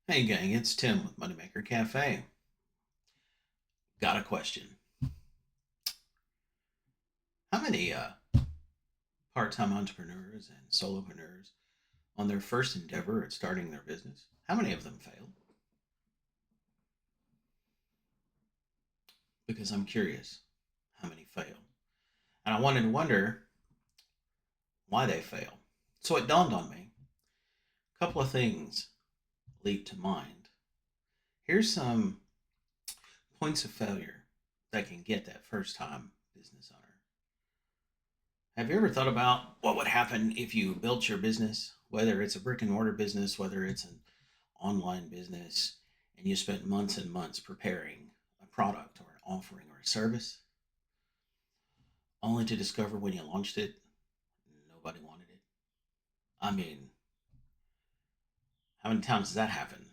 Hey gang, it's Tim with Moneymaker Cafe. Got a question. How many part-time entrepreneurs and solopreneurs on their first endeavor at starting their business, how many of them fail? Because I'm curious how many fail. And I wanted to wonder why they fail. So it dawned on me. A couple of things leaped to mind. Here's some points of failure that can get that first-time business owner. Have you ever thought about what would happen if you built your business, whether it's a brick and mortar business, whether it's an online business, and you spent months and months preparing a product or an offering or a service, only to discover when you launched it, nobody wanted it? I mean, how many times does that happen?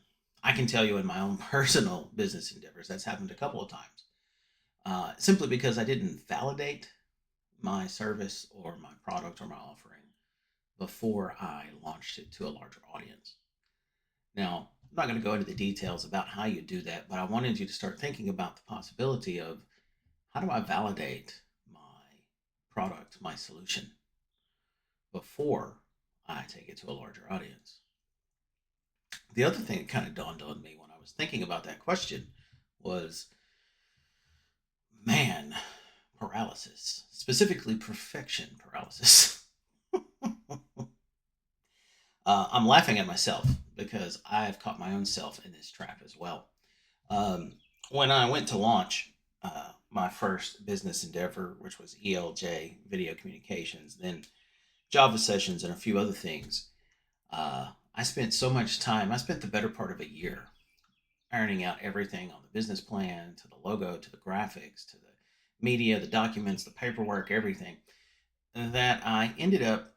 I can tell you in my own personal business endeavors, that's happened a couple of times. Simply because I didn't validate my service or my product or my offering before I launched it to a larger audience. Now, I'm not going to go into the details about how you do that, but I wanted you to start thinking about the possibility of how do I validate my product, my solution, before I take it to a larger audience. The other thing that kind of dawned on me when I was thinking about that question was man paralysis, specifically perfection paralysis. I'm laughing at myself because I've caught my own self in this trap as well. Um, when I went to launch my first business endeavor, which was ELJ, video communications, then Java sessions, and a few other things, I spent so much time. I spent the better part of a year ironing out everything on the business plan, to the logo, to the graphics, to the media, the documents, the paperwork, everything, that I ended up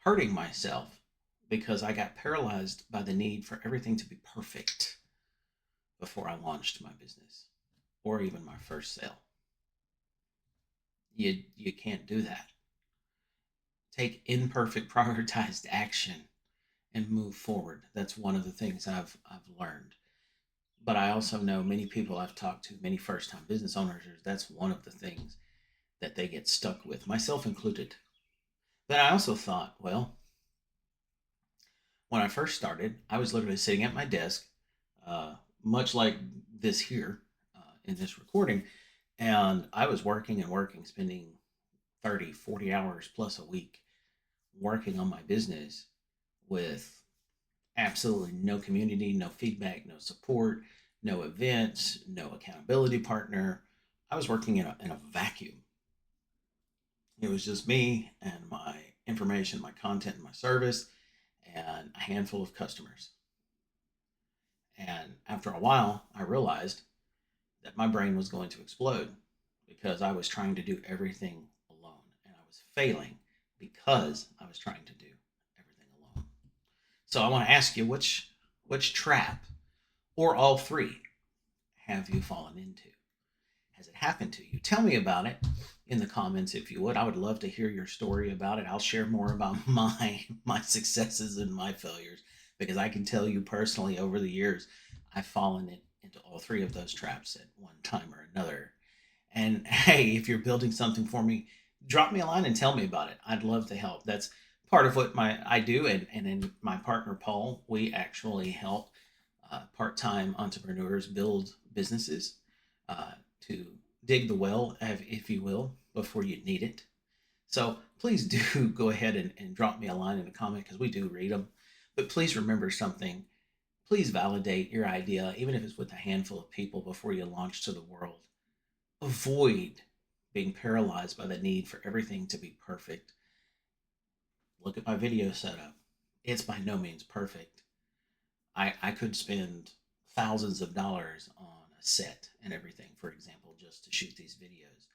hurting myself because I got paralyzed by the need for everything to be perfect before I launched my business or even my first sale. You can't do that. Take imperfect prioritized action and move forward. That's one of the things I've learned. But I also know many people I've talked to, many first time business owners, that's one of the things that they get stuck with, myself included. But I also thought, well, when I first started, I was literally sitting at my desk, much like this here in this recording, and I was working and working, spending 30, 40 hours plus a week working on my business with absolutely no community, no feedback, no support, no events, no accountability partner. I was working in a vacuum. It was just me and my information, my content, and my service, and a handful of customers. And after a while, I realized that my brain was going to explode because I was trying to do everything alone and I was failing because I was trying to do everything alone. So I want to ask you which trap or all three have you fallen into? Has it happened to you? Tell me about it in the comments if you would. I would love to hear your story about it. I'll share more about my successes and my failures because I can tell you personally over the years I've fallen into all three of those traps at one time or another. And hey, if you're building something for me, drop me a line and tell me about it. I'd love to help. That's part of what my I do, and in my partner Paul, we actually help part-time entrepreneurs build businesses to dig the well, if you will, before you need it. So please do go ahead and drop me a line in a comment because we do read them. But please remember something. Please validate your idea, even if it's with a handful of people, before you launch to the world. Avoid being paralyzed by the need for everything to be perfect. Look at my video setup. It's by no means perfect. I could spend thousands of dollars on a set and everything, for example, just to shoot these videos.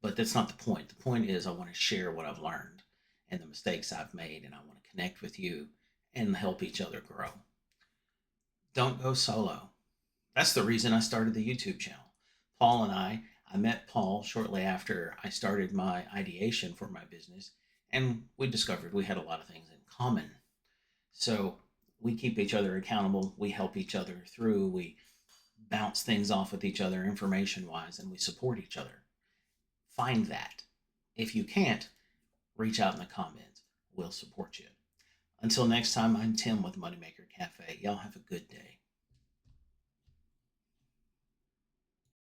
But that's not the point. The point is I want to share what I've learned and the mistakes I've made, and I want to connect with you and help each other grow. Don't go solo. That's the reason I started the YouTube channel. Paul and I met Paul shortly after I started my ideation for my business, and we discovered we had a lot of things in common. So we keep each other accountable. We help each other through. We bounce things off with each other information wise, and we support each other. Find that. If you can't, reach out in the comments. We'll support you. Until next time, I'm Tim with Moneymaker Cafe. Y'all have a good